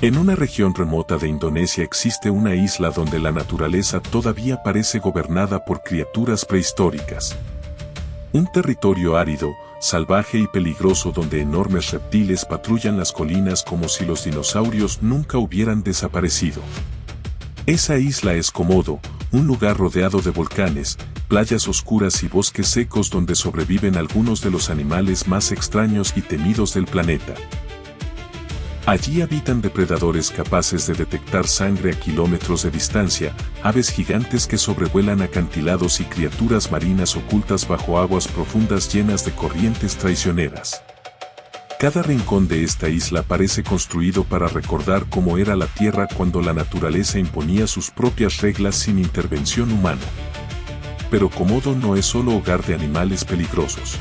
En una región remota de Indonesia existe una isla donde la naturaleza todavía parece gobernada por criaturas prehistóricas. Un territorio árido, salvaje y peligroso donde enormes reptiles patrullan las colinas como si los dinosaurios nunca hubieran desaparecido. Esa isla es Komodo, un lugar rodeado de volcanes, playas oscuras y bosques secos donde sobreviven algunos de los animales más extraños y temidos del planeta. Allí habitan depredadores capaces de detectar sangre a kilómetros de distancia, aves gigantes que sobrevuelan acantilados y criaturas marinas ocultas bajo aguas profundas llenas de corrientes traicioneras. Cada rincón de esta isla parece construido para recordar cómo era la Tierra cuando la naturaleza imponía sus propias reglas sin intervención humana. Pero Komodo no es solo hogar de animales peligrosos.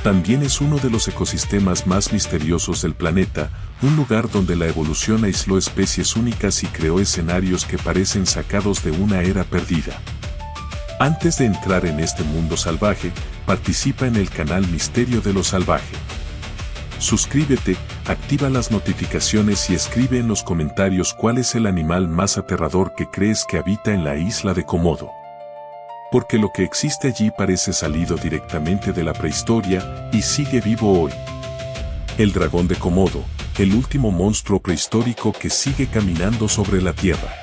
También es uno de los ecosistemas más misteriosos del planeta, un lugar donde la evolución aisló especies únicas y creó escenarios que parecen sacados de una era perdida. Antes de entrar en este mundo salvaje, participa en el canal Misterio de lo Salvaje. Suscríbete, activa las notificaciones y escribe en los comentarios cuál es el animal más aterrador que crees que habita en la isla de Komodo. Porque lo que existe allí parece salido directamente de la prehistoria y sigue vivo hoy. El dragón de Komodo, el último monstruo prehistórico que sigue caminando sobre la Tierra.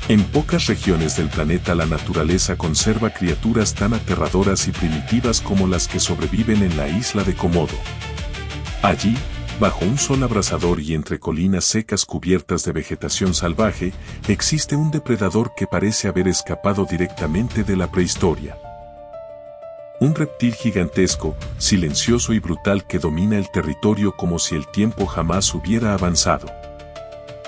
En pocas regiones del planeta la naturaleza conserva criaturas tan aterradoras y primitivas como las que sobreviven en la isla de Komodo. Allí, bajo un sol abrasador y entre colinas secas cubiertas de vegetación salvaje, existe un depredador que parece haber escapado directamente de la prehistoria. Un reptil gigantesco, silencioso y brutal que domina el territorio como si el tiempo jamás hubiera avanzado.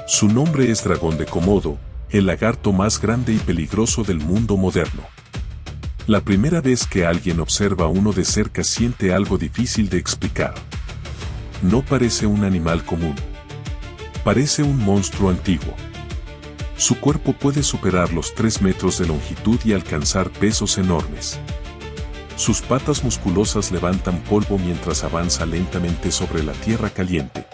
Su nombre es Dragón de Komodo, el lagarto más grande y peligroso del mundo moderno. La primera vez que alguien observa uno de cerca siente algo difícil de explicar. No parece un animal común. Parece un monstruo antiguo. Su cuerpo puede superar los 3 metros de longitud y alcanzar pesos enormes. Sus patas musculosas levantan polvo mientras avanza lentamente sobre la tierra caliente.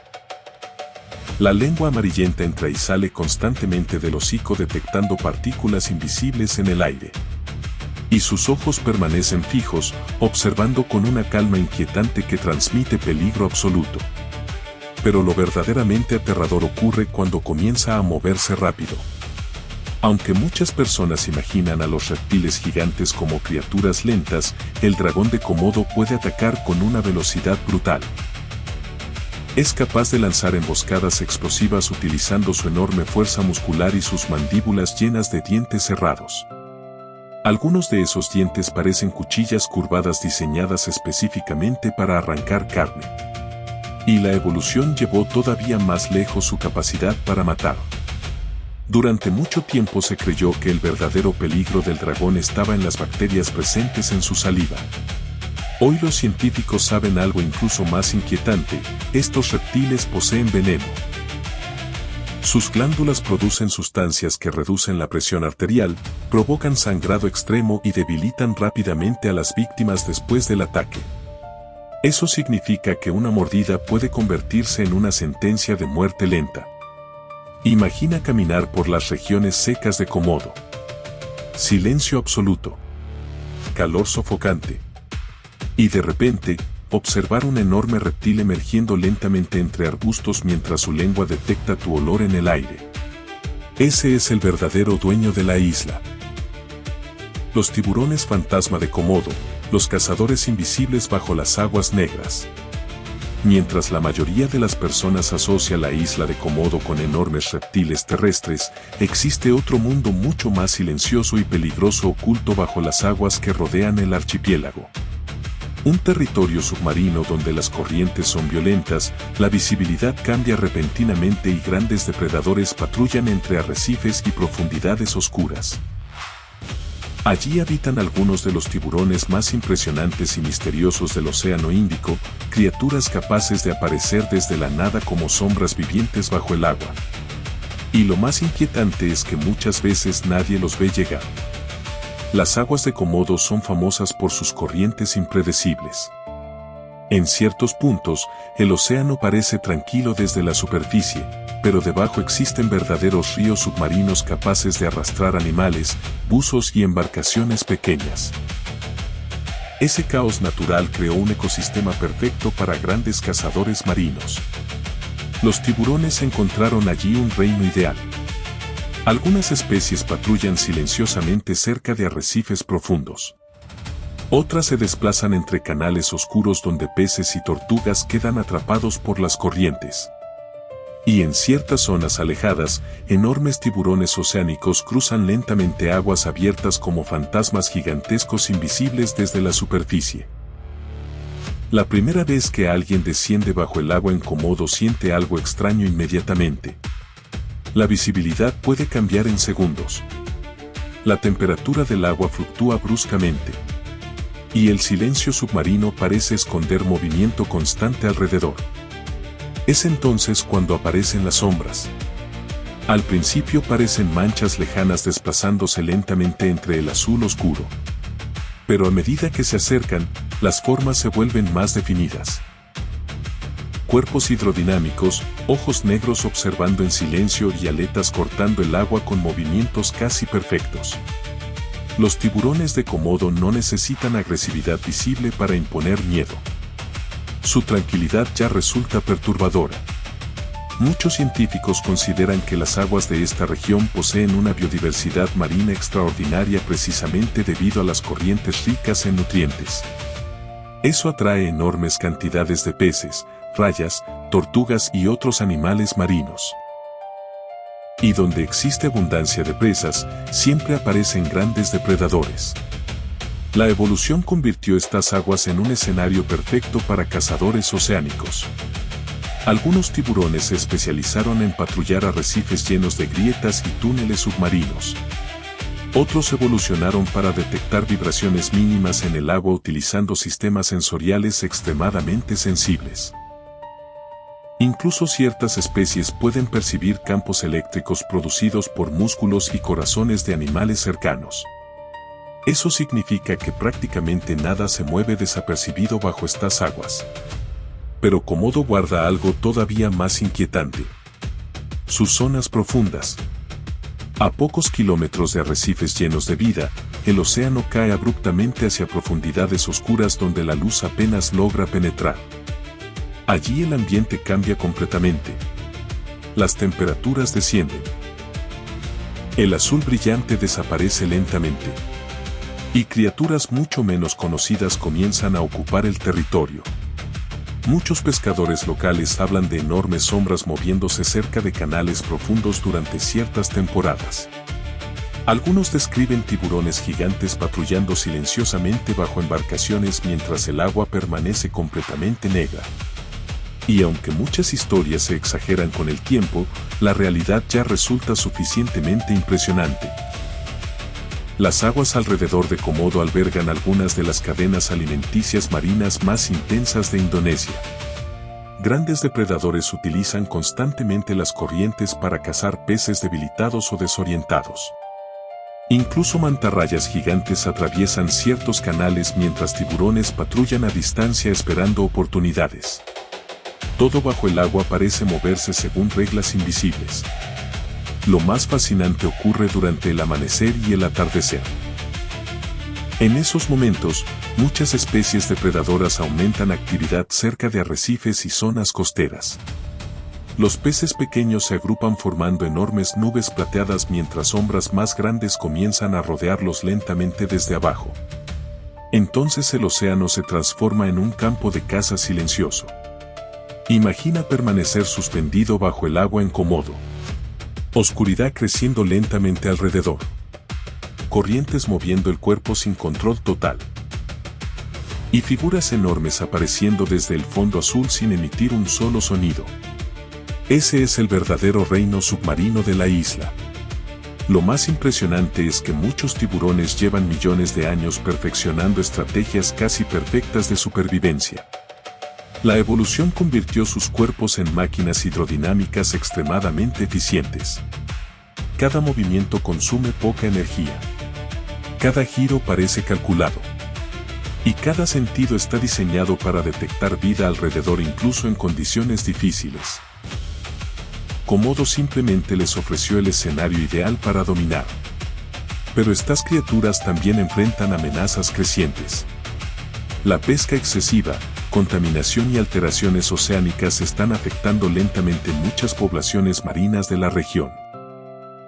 La lengua amarillenta entra y sale constantemente del hocico detectando partículas invisibles en el aire. Y sus ojos permanecen fijos, observando con una calma inquietante que transmite peligro absoluto. Pero lo verdaderamente aterrador ocurre cuando comienza a moverse rápido. Aunque muchas personas imaginan a los reptiles gigantes como criaturas lentas, el dragón de Komodo puede atacar con una velocidad brutal. Es capaz de lanzar emboscadas explosivas utilizando su enorme fuerza muscular y sus mandíbulas llenas de dientes cerrados. Algunos de esos dientes parecen cuchillas curvadas diseñadas específicamente para arrancar carne. Y la evolución llevó todavía más lejos su capacidad para matar. Durante mucho tiempo se creyó que el verdadero peligro del dragón estaba en las bacterias presentes en su saliva. Hoy los científicos saben algo incluso más inquietante: estos reptiles poseen veneno. Sus glándulas producen sustancias que reducen la presión arterial, provocan sangrado extremo y debilitan rápidamente a las víctimas después del ataque. Eso significa que una mordida puede convertirse en una sentencia de muerte lenta. Imagina caminar por las regiones secas de Komodo. Silencio absoluto. Calor sofocante. Y de repente, observar un enorme reptil emergiendo lentamente entre arbustos mientras su lengua detecta tu olor en el aire. Ese es el verdadero dueño de la isla. Los tiburones fantasma de Komodo, los cazadores invisibles bajo las aguas negras. Mientras la mayoría de las personas asocia la isla de Komodo con enormes reptiles terrestres, existe otro mundo mucho más silencioso y peligroso oculto bajo las aguas que rodean el archipiélago. Un territorio submarino donde las corrientes son violentas, la visibilidad cambia repentinamente y grandes depredadores patrullan entre arrecifes y profundidades oscuras. Allí habitan algunos de los tiburones más impresionantes y misteriosos del Océano Índico, criaturas capaces de aparecer desde la nada como sombras vivientes bajo el agua. Y lo más inquietante es que muchas veces nadie los ve llegar. Las aguas de Komodo son famosas por sus corrientes impredecibles. En ciertos puntos, el océano parece tranquilo desde la superficie, pero debajo existen verdaderos ríos submarinos capaces de arrastrar animales, buzos y embarcaciones pequeñas. Ese caos natural creó un ecosistema perfecto para grandes cazadores marinos. Los tiburones encontraron allí un reino ideal. Algunas especies patrullan silenciosamente cerca de arrecifes profundos. Otras se desplazan entre canales oscuros donde peces y tortugas quedan atrapados por las corrientes. Y en ciertas zonas alejadas, enormes tiburones oceánicos cruzan lentamente aguas abiertas como fantasmas gigantescos invisibles desde la superficie. La primera vez que alguien desciende bajo el agua en Komodo siente algo extraño inmediatamente. La visibilidad puede cambiar en segundos. La temperatura del agua fluctúa bruscamente. Y el silencio submarino parece esconder movimiento constante alrededor. Es entonces cuando aparecen las sombras. Al principio parecen manchas lejanas desplazándose lentamente entre el azul oscuro. Pero a medida que se acercan, las formas se vuelven más definidas. Cuerpos hidrodinámicos, ojos negros observando en silencio y aletas cortando el agua con movimientos casi perfectos. Los tiburones de Komodo no necesitan agresividad visible para imponer miedo. Su tranquilidad ya resulta perturbadora. Muchos científicos consideran que las aguas de esta región poseen una biodiversidad marina extraordinaria precisamente debido a las corrientes ricas en nutrientes. Eso atrae enormes cantidades de peces, rayas, tortugas y otros animales marinos. Y donde existe abundancia de presas, siempre aparecen grandes depredadores. La evolución convirtió estas aguas en un escenario perfecto para cazadores oceánicos. Algunos tiburones se especializaron en patrullar arrecifes llenos de grietas y túneles submarinos. Otros evolucionaron para detectar vibraciones mínimas en el agua utilizando sistemas sensoriales extremadamente sensibles. Incluso ciertas especies pueden percibir campos eléctricos producidos por músculos y corazones de animales cercanos. Eso significa que prácticamente nada se mueve desapercibido bajo estas aguas. Pero Komodo guarda algo todavía más inquietante. Sus zonas profundas. A pocos kilómetros de arrecifes llenos de vida, el océano cae abruptamente hacia profundidades oscuras donde la luz apenas logra penetrar. Allí el ambiente cambia completamente. Las temperaturas descienden. El azul brillante desaparece lentamente. Y criaturas mucho menos conocidas comienzan a ocupar el territorio. Muchos pescadores locales hablan de enormes sombras moviéndose cerca de canales profundos durante ciertas temporadas. Algunos describen tiburones gigantes patrullando silenciosamente bajo embarcaciones mientras el agua permanece completamente negra. Y aunque muchas historias se exageran con el tiempo, la realidad ya resulta suficientemente impresionante. Las aguas alrededor de Komodo albergan algunas de las cadenas alimenticias marinas más intensas de Indonesia. Grandes depredadores utilizan constantemente las corrientes para cazar peces debilitados o desorientados. Incluso mantarrayas gigantes atraviesan ciertos canales mientras tiburones patrullan a distancia esperando oportunidades. Todo bajo el agua parece moverse según reglas invisibles. Lo más fascinante ocurre durante el amanecer y el atardecer. En esos momentos, muchas especies depredadoras aumentan actividad cerca de arrecifes y zonas costeras. Los peces pequeños se agrupan formando enormes nubes plateadas mientras sombras más grandes comienzan a rodearlos lentamente desde abajo. Entonces el océano se transforma en un campo de caza silencioso. Imagina permanecer suspendido bajo el agua en Komodo. Oscuridad creciendo lentamente alrededor. Corrientes moviendo el cuerpo sin control total. Y figuras enormes apareciendo desde el fondo azul sin emitir un solo sonido. Ese es el verdadero reino submarino de la isla. Lo más impresionante es que muchos tiburones llevan millones de años perfeccionando estrategias casi perfectas de supervivencia. La evolución convirtió sus cuerpos en máquinas hidrodinámicas extremadamente eficientes. Cada movimiento consume poca energía. Cada giro parece calculado. Y cada sentido está diseñado para detectar vida alrededor incluso en condiciones difíciles. Komodo simplemente les ofreció el escenario ideal para dominar. Pero estas criaturas también enfrentan amenazas crecientes. La pesca excesiva, contaminación y alteraciones oceánicas están afectando lentamente muchas poblaciones marinas de la región.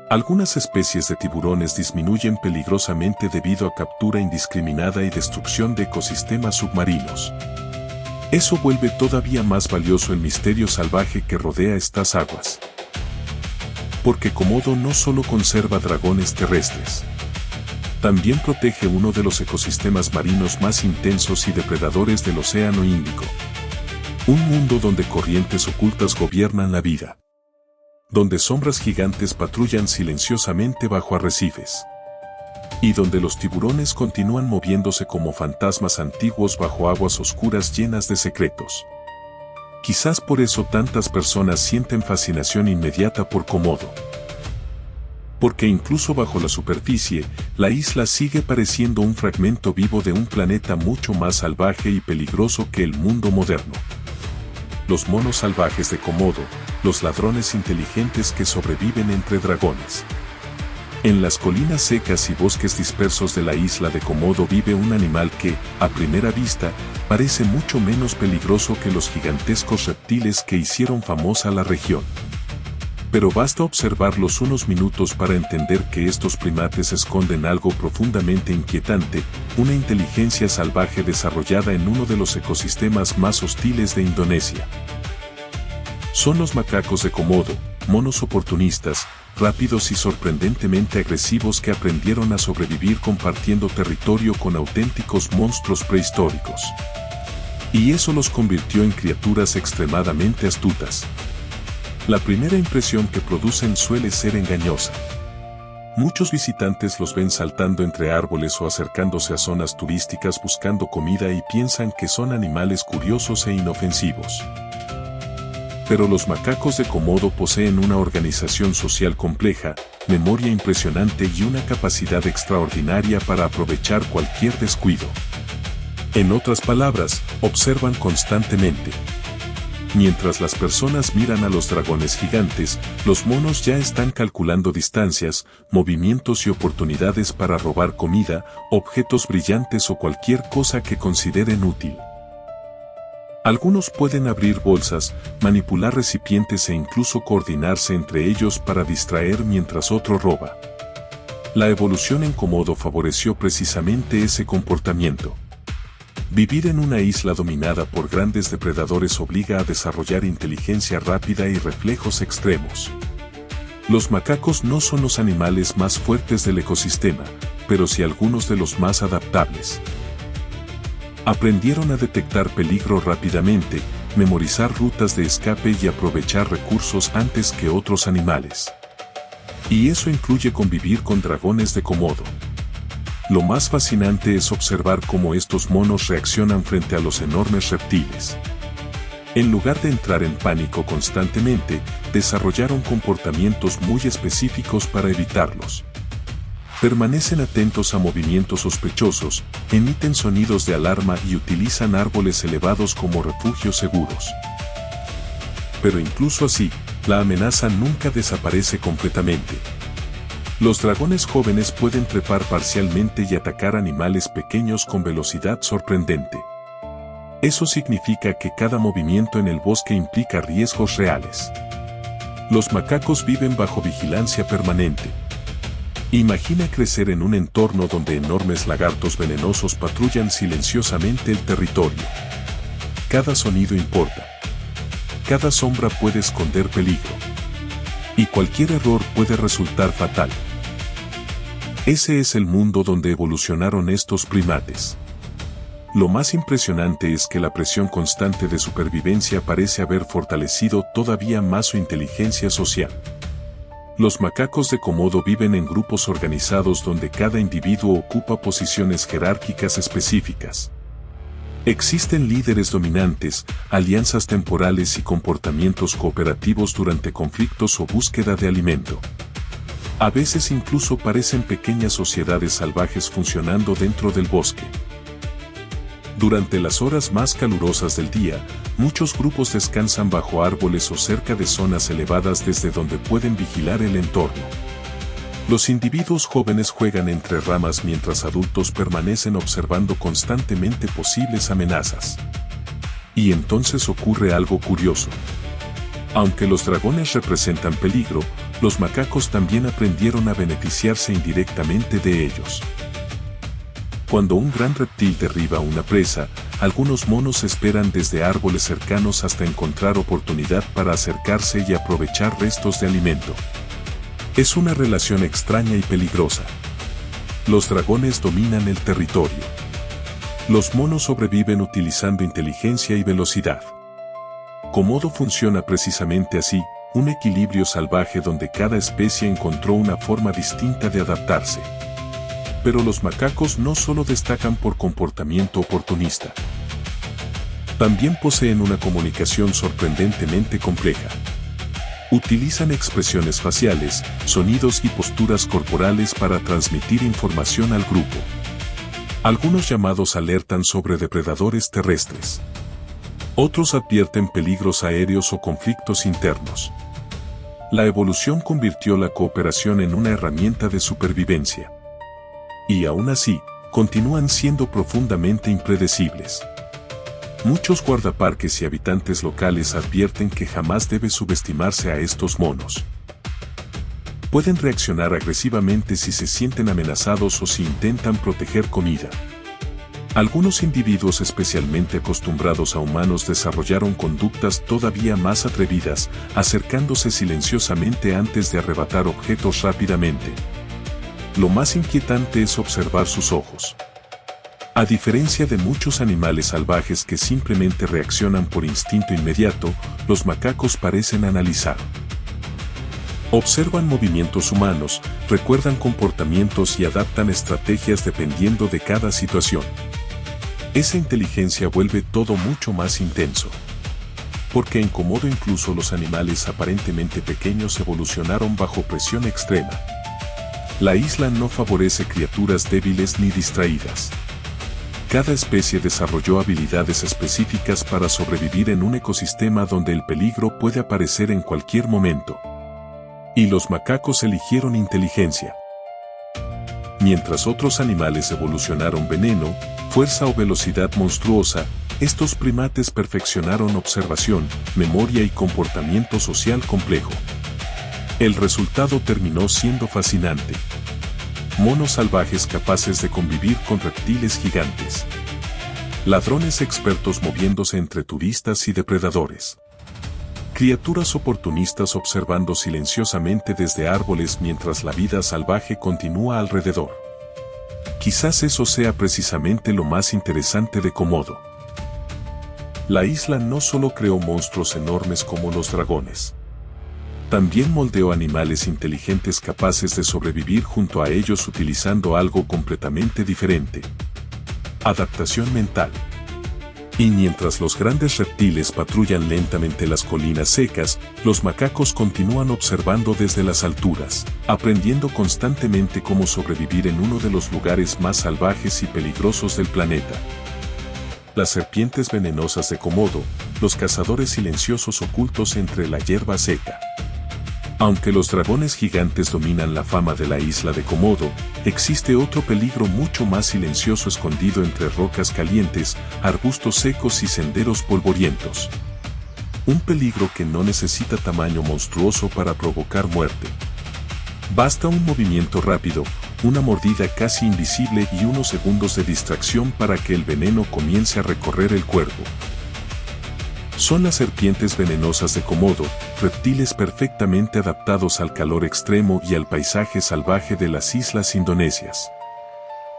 Algunas especies de tiburones disminuyen peligrosamente debido a captura indiscriminada y destrucción de ecosistemas submarinos. Eso vuelve todavía más valioso el misterio salvaje que rodea estas aguas. Porque Komodo no solo conserva dragones terrestres. También protege uno de los ecosistemas marinos más intensos y depredadores del Océano Índico. Un mundo donde corrientes ocultas gobiernan la vida. Donde sombras gigantes patrullan silenciosamente bajo arrecifes. Y donde los tiburones continúan moviéndose como fantasmas antiguos bajo aguas oscuras llenas de secretos. Quizás por eso tantas personas sienten fascinación inmediata por Komodo. Porque incluso bajo la superficie, la isla sigue pareciendo un fragmento vivo de un planeta mucho más salvaje y peligroso que el mundo moderno. Los monos salvajes de Komodo, los ladrones inteligentes que sobreviven entre dragones. En las colinas secas y bosques dispersos de la isla de Komodo vive un animal que, a primera vista, parece mucho menos peligroso que los gigantescos reptiles que hicieron famosa la región. Pero basta observarlos unos minutos para entender que estos primates esconden algo profundamente inquietante, una inteligencia salvaje desarrollada en uno de los ecosistemas más hostiles de Indonesia. Son los macacos de Komodo, monos oportunistas, rápidos y sorprendentemente agresivos que aprendieron a sobrevivir compartiendo territorio con auténticos monstruos prehistóricos. Y eso los convirtió en criaturas extremadamente astutas. La primera impresión que producen suele ser engañosa. Muchos visitantes los ven saltando entre árboles o acercándose a zonas turísticas buscando comida y piensan que son animales curiosos e inofensivos. Pero los macacos de Komodo poseen una organización social compleja, memoria impresionante y una capacidad extraordinaria para aprovechar cualquier descuido. En otras palabras, observan constantemente. Mientras las personas miran a los dragones gigantes, los monos ya están calculando distancias, movimientos y oportunidades para robar comida, objetos brillantes o cualquier cosa que consideren útil. Algunos pueden abrir bolsas, manipular recipientes e incluso coordinarse entre ellos para distraer mientras otro roba. La evolución en Komodo favoreció precisamente ese comportamiento. Vivir en una isla dominada por grandes depredadores obliga a desarrollar inteligencia rápida y reflejos extremos. Los macacos no son los animales más fuertes del ecosistema, pero sí algunos de los más adaptables. Aprendieron a detectar peligro rápidamente, memorizar rutas de escape y aprovechar recursos antes que otros animales. Y eso incluye convivir con dragones de Komodo. Lo más fascinante es observar cómo estos monos reaccionan frente a los enormes reptiles. En lugar de entrar en pánico constantemente, desarrollaron comportamientos muy específicos para evitarlos. Permanecen atentos a movimientos sospechosos, emiten sonidos de alarma y utilizan árboles elevados como refugios seguros. Pero incluso así, la amenaza nunca desaparece completamente. Los dragones jóvenes pueden trepar parcialmente y atacar animales pequeños con velocidad sorprendente. Eso significa que cada movimiento en el bosque implica riesgos reales. Los macacos viven bajo vigilancia permanente. Imagina crecer en un entorno donde enormes lagartos venenosos patrullan silenciosamente el territorio. Cada sonido importa. Cada sombra puede esconder peligro. Y cualquier error puede resultar fatal. Ese es el mundo donde evolucionaron estos primates. Lo más impresionante es que la presión constante de supervivencia parece haber fortalecido todavía más su inteligencia social. Los macacos de Komodo viven en grupos organizados donde cada individuo ocupa posiciones jerárquicas específicas. Existen líderes dominantes, alianzas temporales y comportamientos cooperativos durante conflictos o búsqueda de alimento. A veces incluso parecen pequeñas sociedades salvajes funcionando dentro del bosque. Durante las horas más calurosas del día, muchos grupos descansan bajo árboles o cerca de zonas elevadas desde donde pueden vigilar el entorno. Los individuos jóvenes juegan entre ramas mientras adultos permanecen observando constantemente posibles amenazas. Y entonces ocurre algo curioso. Aunque los dragones representan peligro, los macacos también aprendieron a beneficiarse indirectamente de ellos. Cuando un gran reptil derriba una presa, algunos monos esperan desde árboles cercanos hasta encontrar oportunidad para acercarse y aprovechar restos de alimento. Es una relación extraña y peligrosa. Los dragones dominan el territorio. Los monos sobreviven utilizando inteligencia y velocidad. Komodo funciona precisamente así, un equilibrio salvaje donde cada especie encontró una forma distinta de adaptarse. Pero los macacos no solo destacan por comportamiento oportunista. También poseen una comunicación sorprendentemente compleja. Utilizan expresiones faciales, sonidos y posturas corporales para transmitir información al grupo. Algunos llamados alertan sobre depredadores terrestres. Otros advierten peligros aéreos o conflictos internos. La evolución convirtió la cooperación en una herramienta de supervivencia. Y aún así, continúan siendo profundamente impredecibles. Muchos guardaparques y habitantes locales advierten que jamás debe subestimarse a estos monos. Pueden reaccionar agresivamente si se sienten amenazados o si intentan proteger comida. Algunos individuos especialmente acostumbrados a humanos desarrollaron conductas todavía más atrevidas, acercándose silenciosamente antes de arrebatar objetos rápidamente. Lo más inquietante es observar sus ojos. A diferencia de muchos animales salvajes que simplemente reaccionan por instinto inmediato, los macacos parecen analizar. Observan movimientos humanos, recuerdan comportamientos y adaptan estrategias dependiendo de cada situación. Esa inteligencia vuelve todo mucho más intenso. Porque en Komodo incluso los animales aparentemente pequeños evolucionaron bajo presión extrema. La isla no favorece criaturas débiles ni distraídas. Cada especie desarrolló habilidades específicas para sobrevivir en un ecosistema donde el peligro puede aparecer en cualquier momento. Y los macacos eligieron inteligencia. Mientras otros animales evolucionaron veneno, fuerza o velocidad monstruosa, estos primates perfeccionaron observación, memoria y comportamiento social complejo. El resultado terminó siendo fascinante. Monos salvajes capaces de convivir con reptiles gigantes. Ladrones expertos moviéndose entre turistas y depredadores. Criaturas oportunistas observando silenciosamente desde árboles mientras la vida salvaje continúa alrededor. Quizás eso sea precisamente lo más interesante de Komodo. La isla no solo creó monstruos enormes como los dragones. También moldeó animales inteligentes capaces de sobrevivir junto a ellos utilizando algo completamente diferente. Adaptación mental. Y mientras los grandes reptiles patrullan lentamente las colinas secas, los macacos continúan observando desde las alturas, aprendiendo constantemente cómo sobrevivir en uno de los lugares más salvajes y peligrosos del planeta. Las serpientes venenosas de Komodo, los cazadores silenciosos ocultos entre la hierba seca. Aunque los dragones gigantes dominan la fama de la isla de Komodo, existe otro peligro mucho más silencioso escondido entre rocas calientes, arbustos secos y senderos polvorientos. Un peligro que no necesita tamaño monstruoso para provocar muerte. Basta un movimiento rápido, una mordida casi invisible y unos segundos de distracción para que el veneno comience a recorrer el cuerpo. Son las serpientes venenosas de Komodo, reptiles perfectamente adaptados al calor extremo y al paisaje salvaje de las islas indonesias.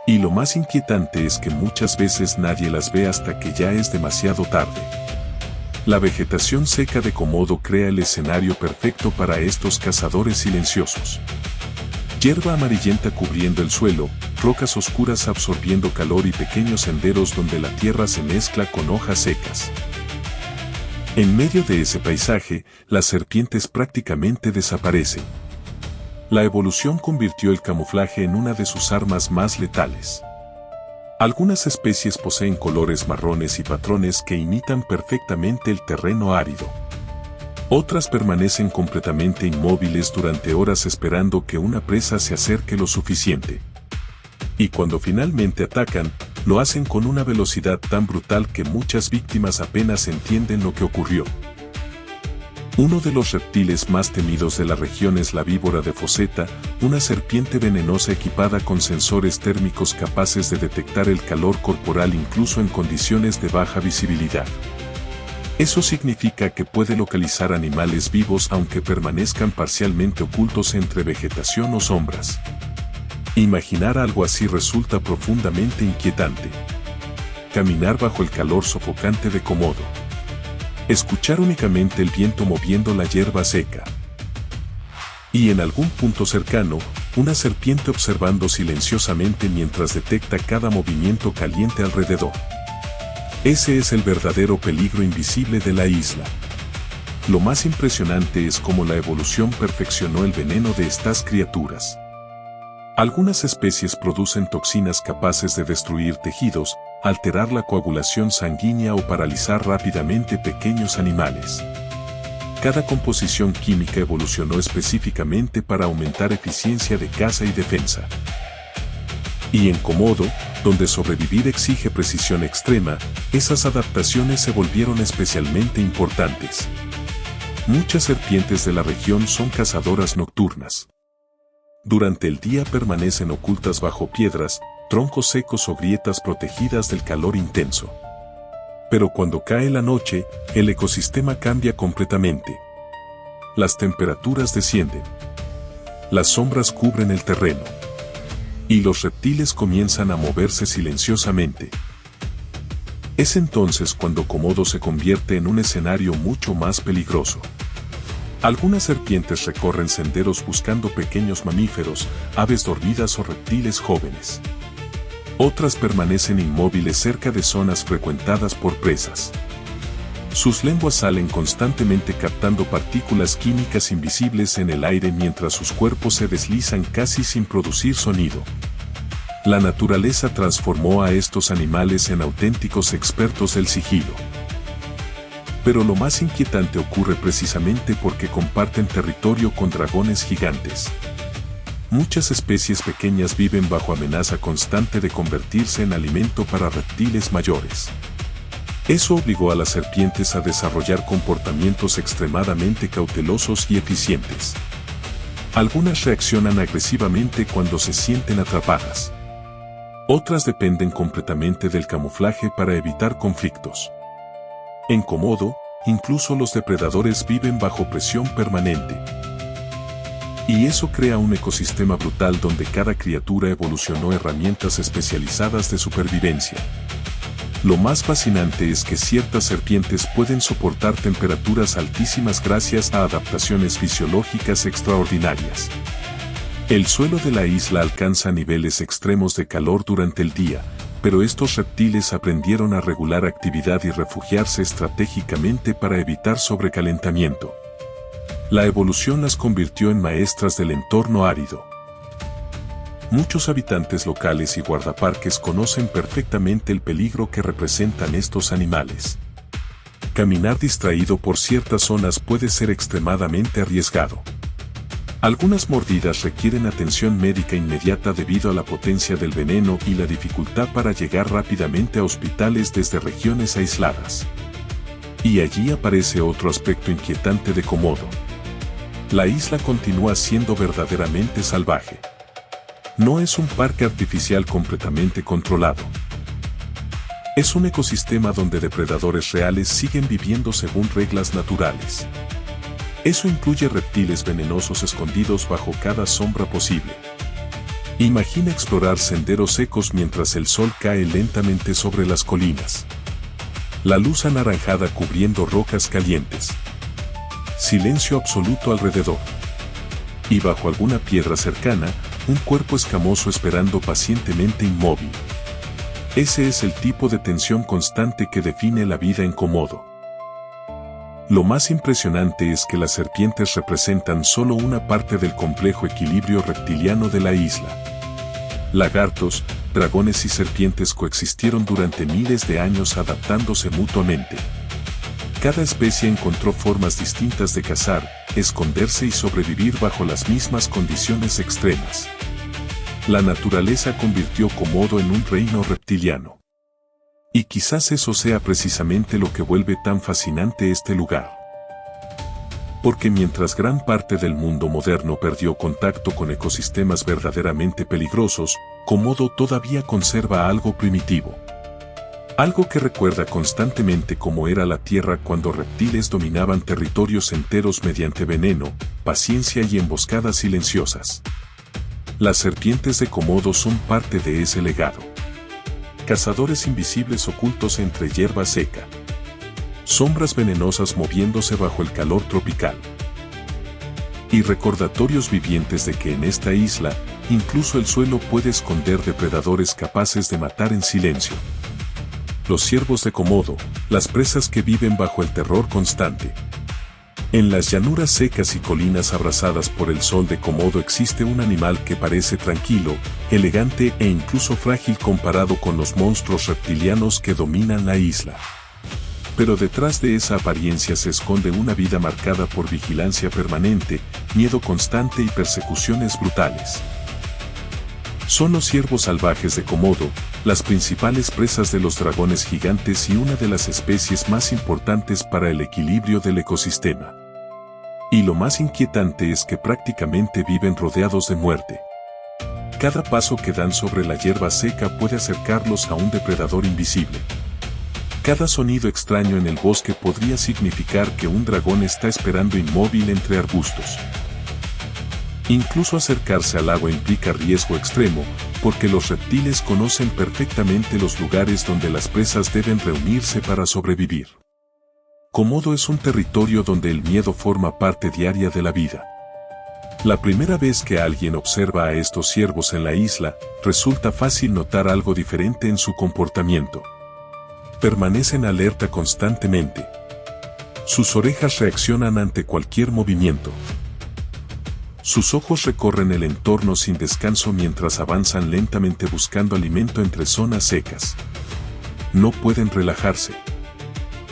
Y lo más inquietante es que muchas veces nadie las ve hasta que ya es demasiado tarde. La vegetación seca de Komodo crea el escenario perfecto para estos cazadores silenciosos. Hierba amarillenta cubriendo el suelo, rocas oscuras absorbiendo calor y pequeños senderos donde la tierra se mezcla con hojas secas. En medio de ese paisaje, las serpientes prácticamente desaparecen. La evolución convirtió el camuflaje en una de sus armas más letales. Algunas especies poseen colores marrones y patrones que imitan perfectamente el terreno árido. Otras permanecen completamente inmóviles durante horas esperando que una presa se acerque lo suficiente. Y cuando finalmente atacan, lo hacen con una velocidad tan brutal que muchas víctimas apenas entienden lo que ocurrió. Uno de los reptiles más temidos de la región es la víbora de Foceta, una serpiente venenosa equipada con sensores térmicos capaces de detectar el calor corporal incluso en condiciones de baja visibilidad. Eso significa que puede localizar animales vivos aunque permanezcan parcialmente ocultos entre vegetación o sombras. Imaginar algo así resulta profundamente inquietante. Caminar bajo el calor sofocante de Komodo. Escuchar únicamente el viento moviendo la hierba seca. Y en algún punto cercano, una serpiente observando silenciosamente mientras detecta cada movimiento caliente alrededor. Ese es el verdadero peligro invisible de la isla. Lo más impresionante es cómo la evolución perfeccionó el veneno de estas criaturas. Algunas especies producen toxinas capaces de destruir tejidos, alterar la coagulación sanguínea o paralizar rápidamente pequeños animales. Cada composición química evolucionó específicamente para aumentar eficiencia de caza y defensa. Y en Komodo, donde sobrevivir exige precisión extrema, esas adaptaciones se volvieron especialmente importantes. Muchas serpientes de la región son cazadoras nocturnas. Durante el día permanecen ocultas bajo piedras, troncos secos o grietas protegidas del calor intenso. Pero cuando cae la noche, el ecosistema cambia completamente. Las temperaturas descienden. Las sombras cubren el terreno. Y los reptiles comienzan a moverse silenciosamente. Es entonces cuando Komodo se convierte en un escenario mucho más peligroso. Algunas serpientes recorren senderos buscando pequeños mamíferos, aves dormidas o reptiles jóvenes. Otras permanecen inmóviles cerca de zonas frecuentadas por presas. Sus lenguas salen constantemente captando partículas químicas invisibles en el aire mientras sus cuerpos se deslizan casi sin producir sonido. La naturaleza transformó a estos animales en auténticos expertos del sigilo. Pero lo más inquietante ocurre precisamente porque comparten territorio con dragones gigantes. Muchas especies pequeñas viven bajo amenaza constante de convertirse en alimento para reptiles mayores. Eso obligó a las serpientes a desarrollar comportamientos extremadamente cautelosos y eficientes. Algunas reaccionan agresivamente cuando se sienten atrapadas. Otras dependen completamente del camuflaje para evitar conflictos. En Komodo, incluso los depredadores viven bajo presión permanente. Y eso crea un ecosistema brutal donde cada criatura evolucionó herramientas especializadas de supervivencia. Lo más fascinante es que ciertas serpientes pueden soportar temperaturas altísimas gracias a adaptaciones fisiológicas extraordinarias. El suelo de la isla alcanza niveles extremos de calor durante el día, pero estos reptiles aprendieron a regular actividad y refugiarse estratégicamente para evitar sobrecalentamiento. La evolución las convirtió en maestras del entorno árido. Muchos habitantes locales y guardaparques conocen perfectamente el peligro que representan estos animales. Caminar distraído por ciertas zonas puede ser extremadamente arriesgado. Algunas mordidas requieren atención médica inmediata debido a la potencia del veneno y la dificultad para llegar rápidamente a hospitales desde regiones aisladas. Y allí aparece otro aspecto inquietante de Komodo. La isla continúa siendo verdaderamente salvaje. No es un parque artificial completamente controlado. Es un ecosistema donde depredadores reales siguen viviendo según reglas naturales. Eso incluye reptiles venenosos escondidos bajo cada sombra posible. Imagina explorar senderos secos mientras el sol cae lentamente sobre las colinas. La luz anaranjada cubriendo rocas calientes. Silencio absoluto alrededor. Y bajo alguna piedra cercana, un cuerpo escamoso esperando pacientemente inmóvil. Ese es el tipo de tensión constante que define la vida en Komodo. Lo más impresionante es que las serpientes representan solo una parte del complejo equilibrio reptiliano de la isla. Lagartos, dragones y serpientes coexistieron durante miles de años adaptándose mutuamente. Cada especie encontró formas distintas de cazar, esconderse y sobrevivir bajo las mismas condiciones extremas. La naturaleza convirtió Komodo en un reino reptiliano. Y quizás eso sea precisamente lo que vuelve tan fascinante este lugar. Porque mientras gran parte del mundo moderno perdió contacto con ecosistemas verdaderamente peligrosos, Komodo todavía conserva algo primitivo. Algo que recuerda constantemente cómo era la Tierra cuando reptiles dominaban territorios enteros mediante veneno, paciencia y emboscadas silenciosas. Las serpientes de Komodo son parte de ese legado. Cazadores invisibles ocultos entre hierba seca. Sombras venenosas moviéndose bajo el calor tropical. Y recordatorios vivientes de que en esta isla, incluso el suelo puede esconder depredadores capaces de matar en silencio. Los ciervos de Komodo, las presas que viven bajo el terror constante. En las llanuras secas y colinas abrasadas por el sol de Komodo existe un animal que parece tranquilo, elegante e incluso frágil comparado con los monstruos reptilianos que dominan la isla. Pero detrás de esa apariencia se esconde una vida marcada por vigilancia permanente, miedo constante y persecuciones brutales. Son los ciervos salvajes de Komodo, las principales presas de los dragones gigantes y una de las especies más importantes para el equilibrio del ecosistema. Y lo más inquietante es que prácticamente viven rodeados de muerte. Cada paso que dan sobre la hierba seca puede acercarlos a un depredador invisible. Cada sonido extraño en el bosque podría significar que un dragón está esperando inmóvil entre arbustos. Incluso acercarse al agua implica riesgo extremo, porque los reptiles conocen perfectamente los lugares donde las presas deben reunirse para sobrevivir. Komodo es un territorio donde el miedo forma parte diaria de la vida. La primera vez que alguien observa a estos ciervos en la isla, resulta fácil notar algo diferente en su comportamiento. Permanecen alerta constantemente. Sus orejas reaccionan ante cualquier movimiento. Sus ojos recorren el entorno sin descanso mientras avanzan lentamente buscando alimento entre zonas secas. No pueden relajarse.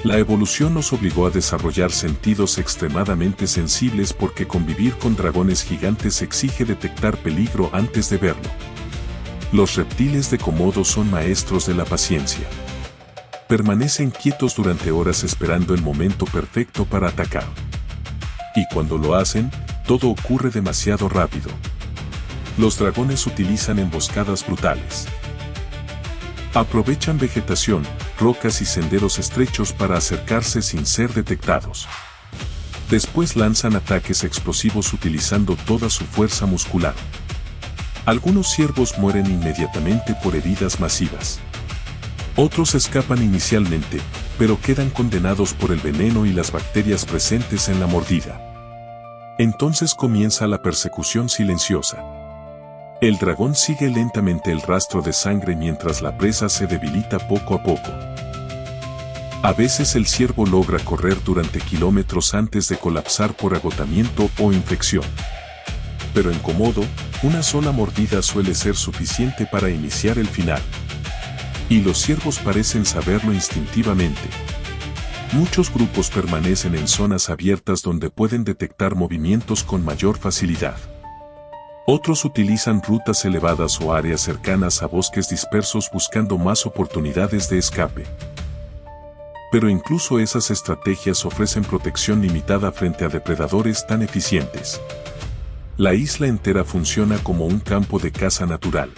La evolución nos obligó a desarrollar sentidos extremadamente sensibles porque convivir con dragones gigantes exige detectar peligro antes de verlo. Los reptiles de Komodo son maestros de la paciencia. Permanecen quietos durante horas esperando el momento perfecto para atacar. Y cuando lo hacen, todo ocurre demasiado rápido. Los dragones utilizan emboscadas brutales. Aprovechan vegetación, rocas y senderos estrechos para acercarse sin ser detectados. Después lanzan ataques explosivos utilizando toda su fuerza muscular. Algunos ciervos mueren inmediatamente por heridas masivas. Otros escapan inicialmente, pero quedan condenados por el veneno y las bacterias presentes en la mordida. Entonces comienza la persecución silenciosa. El dragón sigue lentamente el rastro de sangre mientras la presa se debilita poco a poco. A veces el ciervo logra correr durante kilómetros antes de colapsar por agotamiento o infección. Pero en Komodo, una sola mordida suele ser suficiente para iniciar el final. Y los ciervos parecen saberlo instintivamente. Muchos grupos permanecen en zonas abiertas donde pueden detectar movimientos con mayor facilidad. Otros utilizan rutas elevadas o áreas cercanas a bosques dispersos buscando más oportunidades de escape. Pero incluso esas estrategias ofrecen protección limitada frente a depredadores tan eficientes. La isla entera funciona como un campo de caza natural.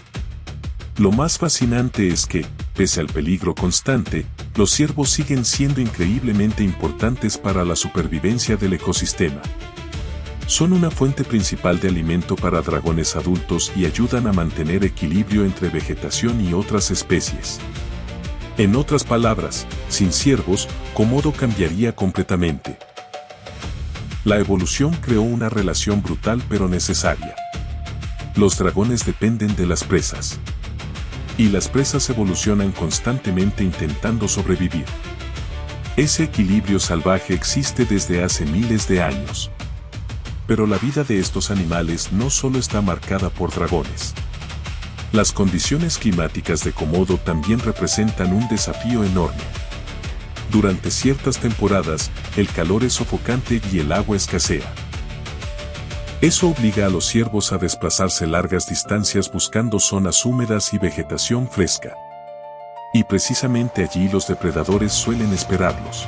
Lo más fascinante es que, pese al peligro constante, los ciervos siguen siendo increíblemente importantes para la supervivencia del ecosistema. Son una fuente principal de alimento para dragones adultos y ayudan a mantener equilibrio entre vegetación y otras especies. En otras palabras, sin ciervos, Komodo cambiaría completamente. La evolución creó una relación brutal pero necesaria. Los dragones dependen de las presas. Y las presas evolucionan constantemente intentando sobrevivir. Ese equilibrio salvaje existe desde hace miles de años. Pero la vida de estos animales no solo está marcada por dragones. Las condiciones climáticas de Komodo también representan un desafío enorme. Durante ciertas temporadas, el calor es sofocante y el agua escasea. Eso obliga a los ciervos a desplazarse largas distancias buscando zonas húmedas y vegetación fresca. Y precisamente allí los depredadores suelen esperarlos.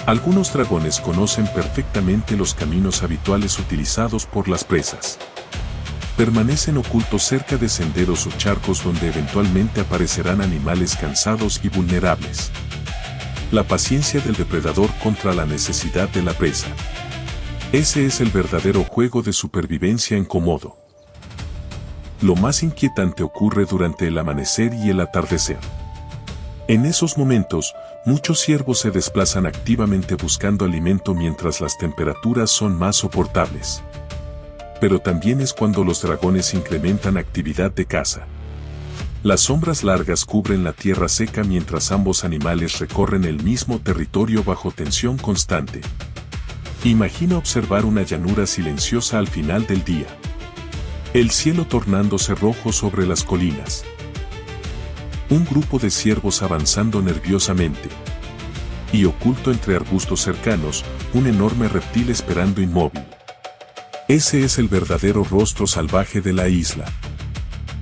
Algunos dragones conocen perfectamente los caminos habituales utilizados por las presas. Permanecen ocultos cerca de senderos o charcos donde eventualmente aparecerán animales cansados y vulnerables. La paciencia del depredador contra la necesidad de la presa. Ese es el verdadero juego de supervivencia en Komodo. Lo más inquietante ocurre durante el amanecer y el atardecer. En esos momentos, muchos ciervos se desplazan activamente buscando alimento mientras las temperaturas son más soportables. Pero también es cuando los dragones incrementan actividad de caza. Las sombras largas cubren la tierra seca mientras ambos animales recorren el mismo territorio bajo tensión constante. Imagina observar una llanura silenciosa al final del día. El cielo tornándose rojo sobre las colinas. Un grupo de ciervos avanzando nerviosamente. Y oculto entre arbustos cercanos, un enorme reptil esperando inmóvil. Ese es el verdadero rostro salvaje de la isla.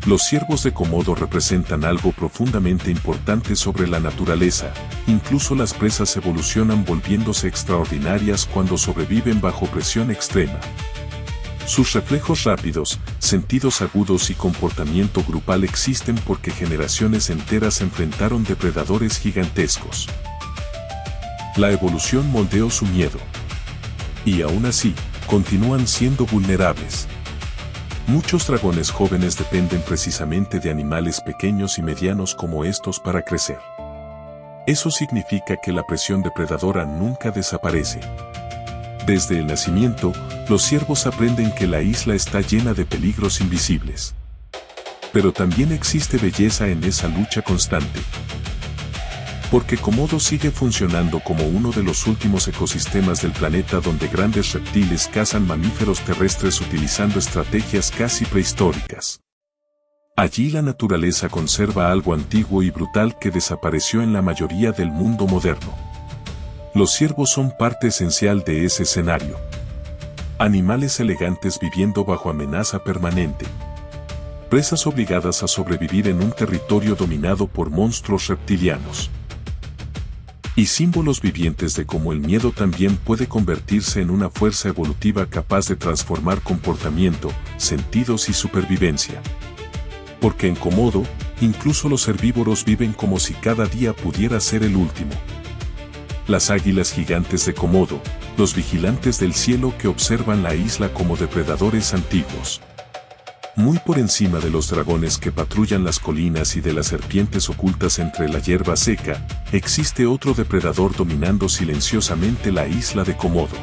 Los ciervos de Komodo representan algo profundamente importante sobre la naturaleza, incluso las presas evolucionan volviéndose extraordinarias cuando sobreviven bajo presión extrema. Sus reflejos rápidos, sentidos agudos y comportamiento grupal existen porque generaciones enteras enfrentaron depredadores gigantescos. La evolución moldeó su miedo. Y aún así, continúan siendo vulnerables. Muchos dragones jóvenes dependen precisamente de animales pequeños y medianos como estos para crecer. Eso significa que la presión depredadora nunca desaparece. Desde el nacimiento, los ciervos aprenden que la isla está llena de peligros invisibles. Pero también existe belleza en esa lucha constante. Porque Komodo sigue funcionando como uno de los últimos ecosistemas del planeta donde grandes reptiles cazan mamíferos terrestres utilizando estrategias casi prehistóricas. Allí la naturaleza conserva algo antiguo y brutal que desapareció en la mayoría del mundo moderno. Los ciervos son parte esencial de ese escenario. Animales elegantes viviendo bajo amenaza permanente. Presas obligadas a sobrevivir en un territorio dominado por monstruos reptilianos. Y símbolos vivientes de cómo el miedo también puede convertirse en una fuerza evolutiva capaz de transformar comportamiento, sentidos y supervivencia. Porque en Komodo, incluso los herbívoros viven como si cada día pudiera ser el último. Las águilas gigantes de Komodo, los vigilantes del cielo que observan la isla como depredadores antiguos. Muy por encima de los dragones que patrullan las colinas y de las serpientes ocultas entre la hierba seca, existe otro depredador dominando silenciosamente la isla de Komodo.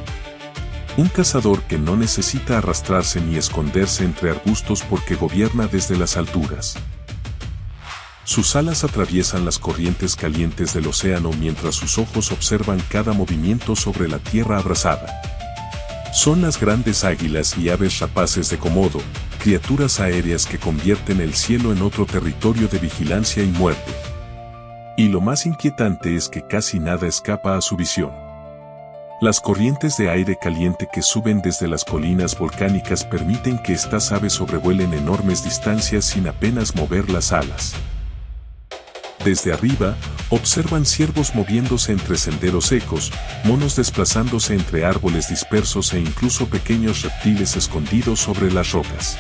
Un cazador que no necesita arrastrarse ni esconderse entre arbustos porque gobierna desde las alturas. Sus alas atraviesan las corrientes calientes del océano mientras sus ojos observan cada movimiento sobre la tierra abrasada. Son las grandes águilas y aves rapaces de Komodo, criaturas aéreas que convierten el cielo en otro territorio de vigilancia y muerte. Y lo más inquietante es que casi nada escapa a su visión. Las corrientes de aire caliente que suben desde las colinas volcánicas permiten que estas aves sobrevuelen enormes distancias sin apenas mover las alas. Desde arriba, observan ciervos moviéndose entre senderos secos, monos desplazándose entre árboles dispersos e incluso pequeños reptiles escondidos sobre las rocas.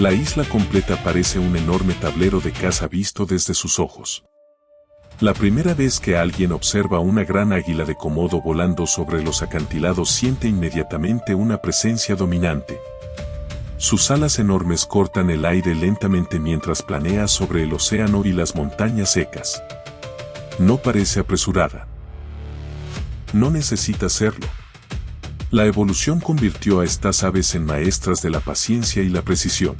La isla completa parece un enorme tablero de caza visto desde sus ojos. La primera vez que alguien observa una gran águila de Komodo volando sobre los acantilados siente inmediatamente una presencia dominante. Sus alas enormes cortan el aire lentamente mientras planea sobre el océano y las montañas secas. No parece apresurada. No necesita serlo. La evolución convirtió a estas aves en maestras de la paciencia y la precisión.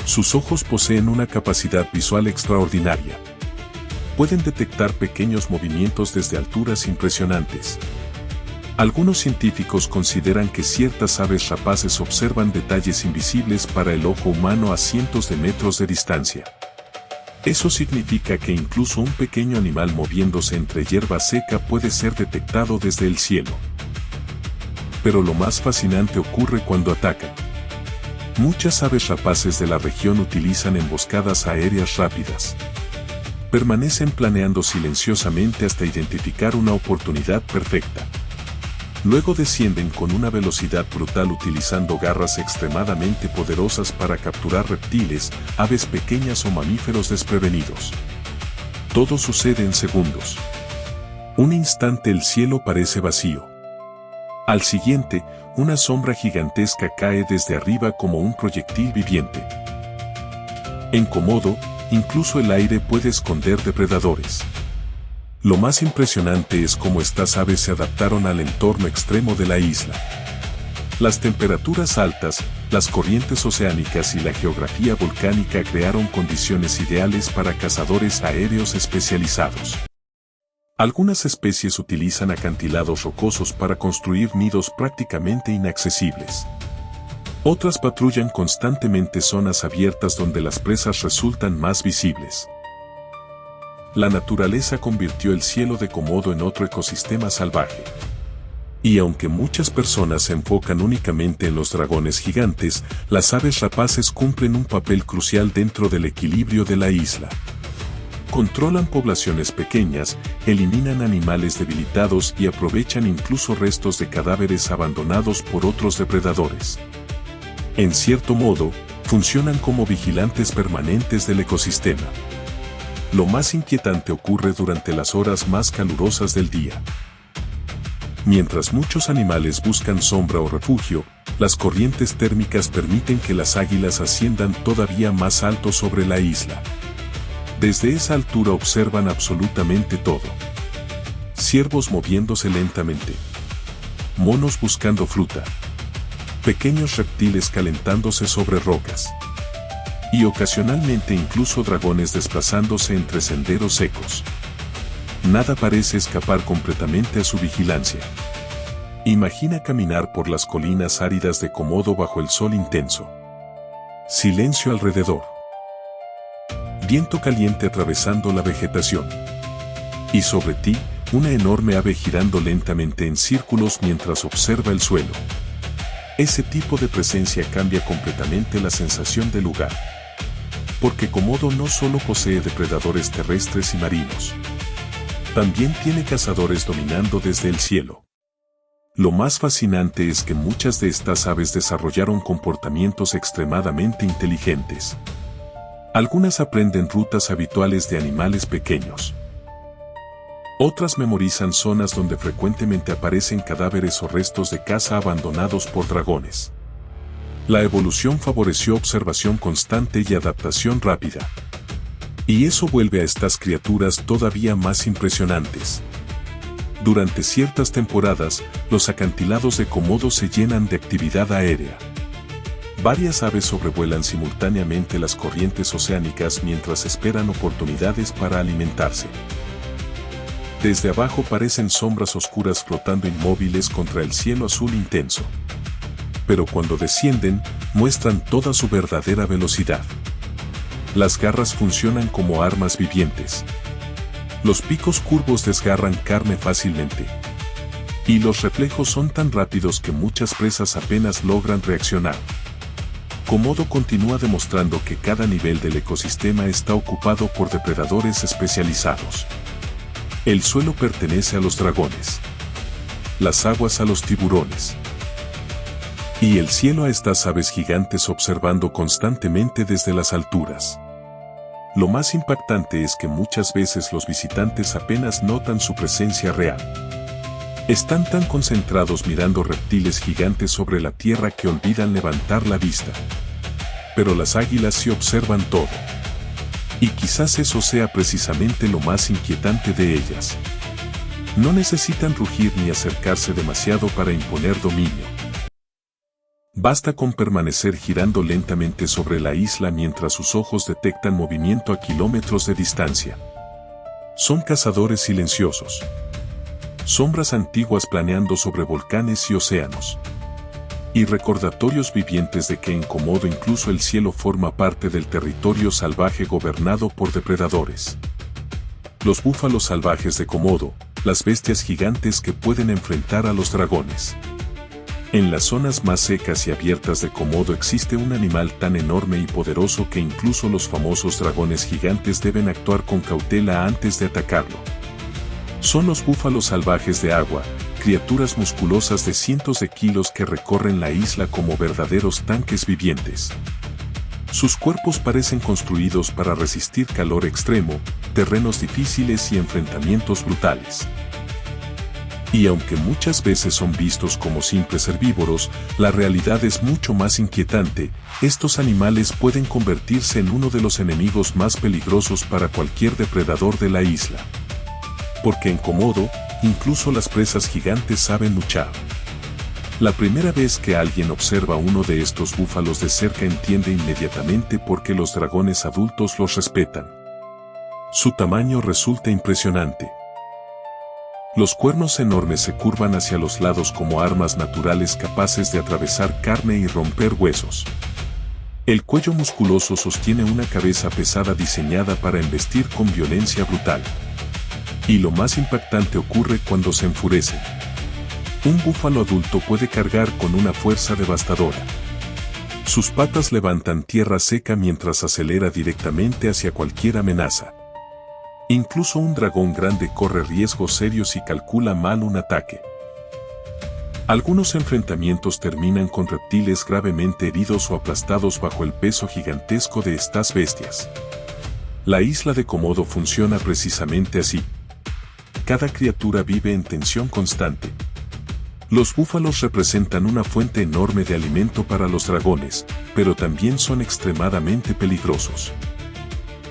Sus ojos poseen una capacidad visual extraordinaria. Pueden detectar pequeños movimientos desde alturas impresionantes. Algunos científicos consideran que ciertas aves rapaces observan detalles invisibles para el ojo humano a cientos de metros de distancia. Eso significa que incluso un pequeño animal moviéndose entre hierba seca puede ser detectado desde el cielo. Pero lo más fascinante ocurre cuando atacan. Muchas aves rapaces de la región utilizan emboscadas aéreas rápidas. Permanecen planeando silenciosamente hasta identificar una oportunidad perfecta. Luego descienden con una velocidad brutal utilizando garras extremadamente poderosas para capturar reptiles, aves pequeñas o mamíferos desprevenidos. Todo sucede en segundos. Un instante el cielo parece vacío. Al siguiente, una sombra gigantesca cae desde arriba como un proyectil viviente. En Komodo, incluso el aire puede esconder depredadores. Lo más impresionante es cómo estas aves se adaptaron al entorno extremo de la isla. Las temperaturas altas, las corrientes oceánicas y la geografía volcánica crearon condiciones ideales para cazadores aéreos especializados. Algunas especies utilizan acantilados rocosos para construir nidos prácticamente inaccesibles. Otras patrullan constantemente zonas abiertas donde las presas resultan más visibles. La naturaleza convirtió el cielo de Komodo en otro ecosistema salvaje. Y aunque muchas personas se enfocan únicamente en los dragones gigantes, las aves rapaces cumplen un papel crucial dentro del equilibrio de la isla. Controlan poblaciones pequeñas, eliminan animales debilitados y aprovechan incluso restos de cadáveres abandonados por otros depredadores. En cierto modo, funcionan como vigilantes permanentes del ecosistema. Lo más inquietante ocurre durante las horas más calurosas del día. Mientras muchos animales buscan sombra o refugio, las corrientes térmicas permiten que las águilas asciendan todavía más alto sobre la isla. Desde esa altura observan absolutamente todo. Ciervos moviéndose lentamente. Monos buscando fruta. Pequeños reptiles calentándose sobre rocas. Y ocasionalmente incluso dragones desplazándose entre senderos secos. Nada parece escapar completamente a su vigilancia. Imagina caminar por las colinas áridas de Komodo bajo el sol intenso. Silencio alrededor. Viento caliente atravesando la vegetación. Y sobre ti, una enorme ave girando lentamente en círculos mientras observa el suelo. Ese tipo de presencia cambia completamente la sensación del lugar. Porque Komodo no solo posee depredadores terrestres y marinos. También tiene cazadores dominando desde el cielo. Lo más fascinante es que muchas de estas aves desarrollaron comportamientos extremadamente inteligentes. Algunas aprenden rutas habituales de animales pequeños. Otras memorizan zonas donde frecuentemente aparecen cadáveres o restos de caza abandonados por dragones. La evolución favoreció observación constante y adaptación rápida. Y eso vuelve a estas criaturas todavía más impresionantes. Durante ciertas temporadas, los acantilados de Komodo se llenan de actividad aérea. Varias aves sobrevuelan simultáneamente las corrientes oceánicas mientras esperan oportunidades para alimentarse. Desde abajo parecen sombras oscuras flotando inmóviles contra el cielo azul intenso. Pero cuando descienden, muestran toda su verdadera velocidad. Las garras funcionan como armas vivientes. Los picos curvos desgarran carne fácilmente. Y los reflejos son tan rápidos que muchas presas apenas logran reaccionar. Komodo continúa demostrando que cada nivel del ecosistema está ocupado por depredadores especializados. El suelo pertenece a los dragones. Las aguas a los tiburones. Y el cielo a estas aves gigantes observando constantemente desde las alturas. Lo más impactante es que muchas veces los visitantes apenas notan su presencia real. Están tan concentrados mirando reptiles gigantes sobre la tierra que olvidan levantar la vista. Pero las águilas sí observan todo. Y quizás eso sea precisamente lo más inquietante de ellas. No necesitan rugir ni acercarse demasiado para imponer dominio. Basta con permanecer girando lentamente sobre la isla mientras sus ojos detectan movimiento a kilómetros de distancia. Son cazadores silenciosos. sombras antiguas planeando sobre volcanes y océanos. Y recordatorios vivientes de que en Komodo incluso el cielo forma parte del territorio salvaje gobernado por depredadores. Los búfalos salvajes de Komodo, las bestias gigantes que pueden enfrentar a los dragones. En las zonas más secas y abiertas de Komodo existe un animal tan enorme y poderoso que incluso los famosos dragones gigantes deben actuar con cautela antes de atacarlo. Son los búfalos salvajes de agua, criaturas musculosas de cientos de kilos que recorren la isla como verdaderos tanques vivientes. Sus cuerpos parecen construidos para resistir calor extremo, terrenos difíciles y enfrentamientos brutales. Y aunque muchas veces son vistos como simples herbívoros, la realidad es mucho más inquietante. Estos animales pueden convertirse en uno de los enemigos más peligrosos para cualquier depredador de la isla. Porque en Komodo, incluso las presas gigantes saben luchar. La primera vez que alguien observa uno de estos búfalos de cerca entiende inmediatamente por qué los dragones adultos los respetan. Su tamaño resulta impresionante. Los cuernos enormes se curvan hacia los lados como armas naturales capaces de atravesar carne y romper huesos. El cuello musculoso sostiene una cabeza pesada diseñada para embestir con violencia brutal. Y lo más impactante ocurre cuando se enfurecen. Un búfalo adulto puede cargar con una fuerza devastadora. Sus patas levantan tierra seca mientras acelera directamente hacia cualquier amenaza. Incluso un dragón grande corre riesgos serios y calcula mal un ataque. Algunos enfrentamientos terminan con reptiles gravemente heridos o aplastados bajo el peso gigantesco de estas bestias. La isla de Komodo funciona precisamente así. Cada criatura vive en tensión constante. Los búfalos representan una fuente enorme de alimento para los dragones, pero también son extremadamente peligrosos.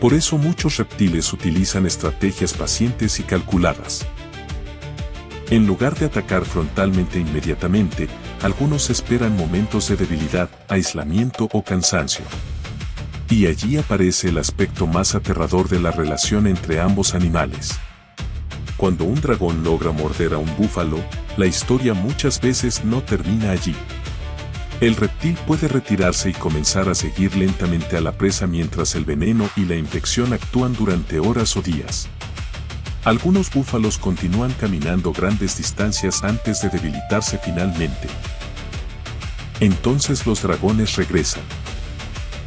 Por eso muchos reptiles utilizan estrategias pacientes y calculadas. En lugar de atacar frontalmente inmediatamente, algunos esperan momentos de debilidad, aislamiento o cansancio. Y allí aparece el aspecto más aterrador de la relación entre ambos animales. Cuando un dragón logra morder a un búfalo, la historia muchas veces no termina allí. El reptil puede retirarse y comenzar a seguir lentamente a la presa mientras el veneno y la infección actúan durante horas o días. Algunos búfalos continúan caminando grandes distancias antes de debilitarse finalmente. Entonces los dragones regresan.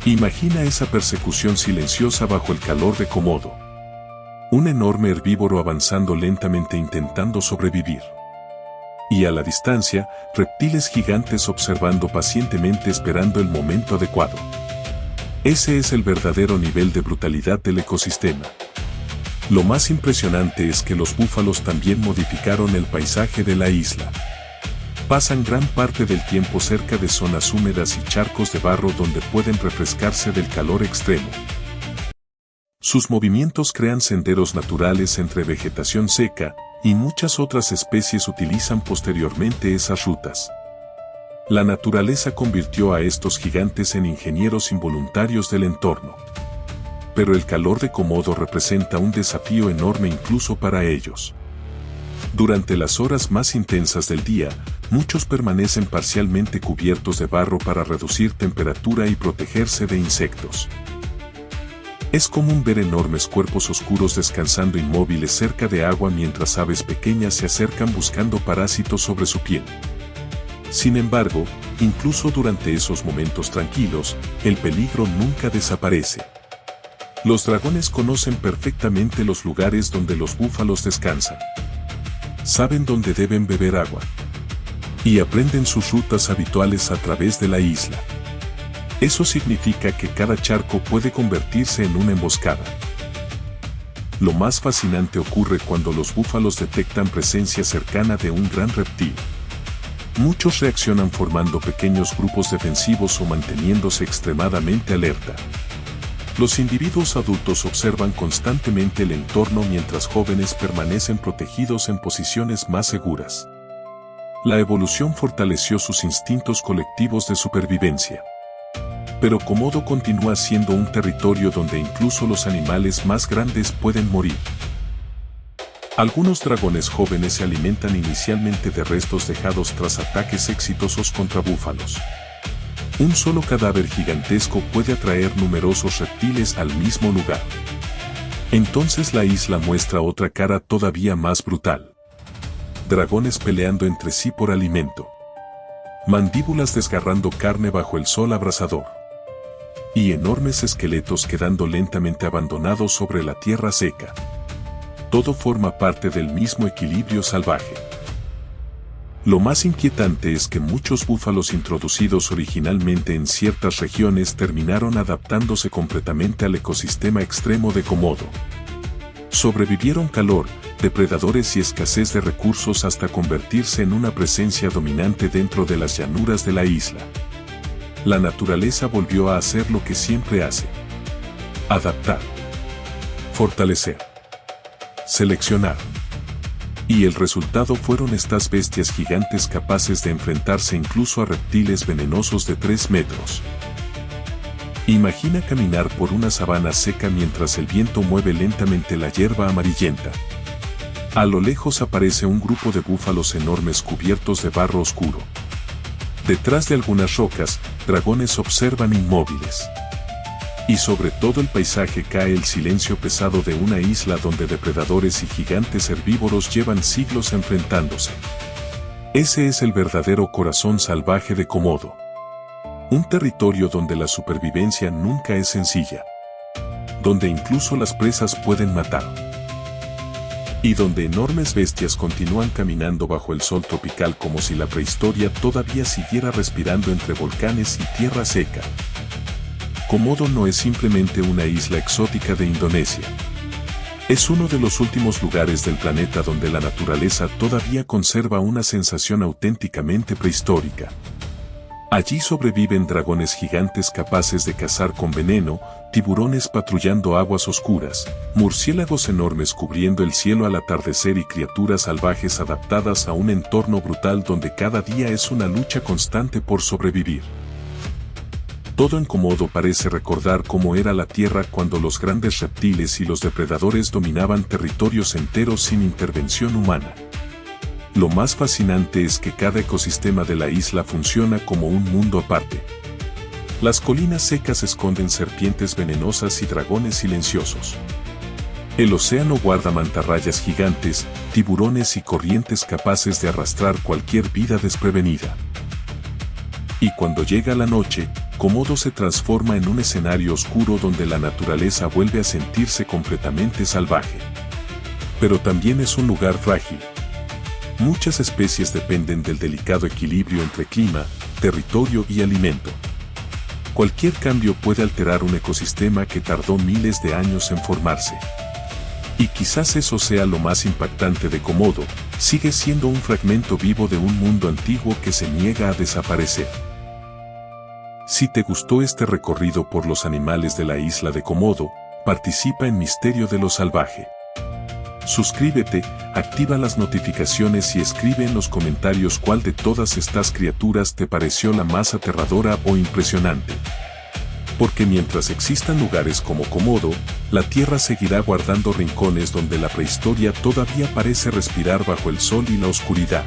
Imagina esa persecución silenciosa bajo el calor de Komodo. Un enorme herbívoro avanzando lentamente intentando sobrevivir. Y a la distancia, reptiles gigantes observando pacientemente esperando el momento adecuado. Ese es el verdadero nivel de brutalidad del ecosistema. Lo más impresionante es que los búfalos también modificaron el paisaje de la isla. Pasan gran parte del tiempo cerca de zonas húmedas y charcos de barro donde pueden refrescarse del calor extremo. Sus movimientos crean senderos naturales entre vegetación seca, y muchas otras especies utilizan posteriormente esas rutas. La naturaleza convirtió a estos gigantes en ingenieros involuntarios del entorno. Pero el calor de Komodo representa un desafío enorme incluso para ellos. Durante las horas más intensas del día, muchos permanecen parcialmente cubiertos de barro para reducir temperatura y protegerse de insectos. Es común ver enormes cuerpos oscuros descansando inmóviles cerca de agua mientras aves pequeñas se acercan buscando parásitos sobre su piel. Sin embargo, incluso durante esos momentos tranquilos, el peligro nunca desaparece. Los dragones conocen perfectamente los lugares donde los búfalos descansan. Saben dónde deben beber agua. Y aprenden sus rutas habituales a través de la isla. Eso significa que cada charco puede convertirse en una emboscada. Lo más fascinante ocurre cuando los búfalos detectan presencia cercana de un gran reptil. Muchos reaccionan formando pequeños grupos defensivos o manteniéndose extremadamente alerta. Los individuos adultos observan constantemente el entorno mientras jóvenes permanecen protegidos en posiciones más seguras. La evolución fortaleció sus instintos colectivos de supervivencia. Pero Komodo continúa siendo un territorio donde incluso los animales más grandes pueden morir. Algunos dragones jóvenes se alimentan inicialmente de restos dejados tras ataques exitosos contra búfalos. Un solo cadáver gigantesco puede atraer numerosos reptiles al mismo lugar. Entonces la isla muestra otra cara todavía más brutal. Dragones peleando entre sí por alimento. Mandíbulas desgarrando carne bajo el sol abrasador. Y enormes esqueletos quedando lentamente abandonados sobre la tierra seca. Todo forma parte del mismo equilibrio salvaje. Lo más inquietante es que muchos búfalos introducidos originalmente en ciertas regiones terminaron adaptándose completamente al ecosistema extremo de Komodo. Sobrevivieron calor, depredadores y escasez de recursos hasta convertirse en una presencia dominante dentro de las llanuras de la isla. La naturaleza volvió a hacer lo que siempre hace: adaptar, fortalecer, seleccionar. Y el resultado fueron estas bestias gigantes capaces de enfrentarse incluso a reptiles venenosos de 3 metros. Imagina caminar por una sabana seca mientras el viento mueve lentamente la hierba amarillenta. A lo lejos aparece un grupo de búfalos enormes cubiertos de barro oscuro. Detrás de algunas rocas, dragones observan inmóviles. Y sobre todo el paisaje cae el silencio pesado de una isla donde depredadores y gigantes herbívoros llevan siglos enfrentándose. Ese es el verdadero corazón salvaje de Komodo. Un territorio donde la supervivencia nunca es sencilla. Donde incluso las presas pueden matar. Y donde enormes bestias continúan caminando bajo el sol tropical como si la prehistoria todavía siguiera respirando entre volcanes y tierra seca. Komodo no es simplemente una isla exótica de Indonesia. Es uno de los últimos lugares del planeta donde la naturaleza todavía conserva una sensación auténticamente prehistórica. Allí sobreviven dragones gigantes capaces de cazar con veneno, tiburones patrullando aguas oscuras, murciélagos enormes cubriendo el cielo al atardecer y criaturas salvajes adaptadas a un entorno brutal donde cada día es una lucha constante por sobrevivir. Todo en Komodo parece recordar cómo era la Tierra cuando los grandes reptiles y los depredadores dominaban territorios enteros sin intervención humana. Lo más fascinante es que cada ecosistema de la isla funciona como un mundo aparte. Las colinas secas esconden serpientes venenosas y dragones silenciosos. El océano guarda mantarrayas gigantes, tiburones y corrientes capaces de arrastrar cualquier vida desprevenida. Y cuando llega la noche, Komodo se transforma en un escenario oscuro donde la naturaleza vuelve a sentirse completamente salvaje. Pero también es un lugar frágil. Muchas especies dependen del delicado equilibrio entre clima, territorio y alimento. Cualquier cambio puede alterar un ecosistema que tardó miles de años en formarse. Y quizás eso sea lo más impactante de Komodo: sigue siendo un fragmento vivo de un mundo antiguo que se niega a desaparecer. Si te gustó este recorrido por los animales de la isla de Komodo, participa en Misterio de lo Salvaje. Suscríbete, activa las notificaciones y escribe en los comentarios cuál de todas estas criaturas te pareció la más aterradora o impresionante. Porque mientras existan lugares como Komodo, la Tierra seguirá guardando rincones donde la prehistoria todavía parece respirar bajo el sol y la oscuridad.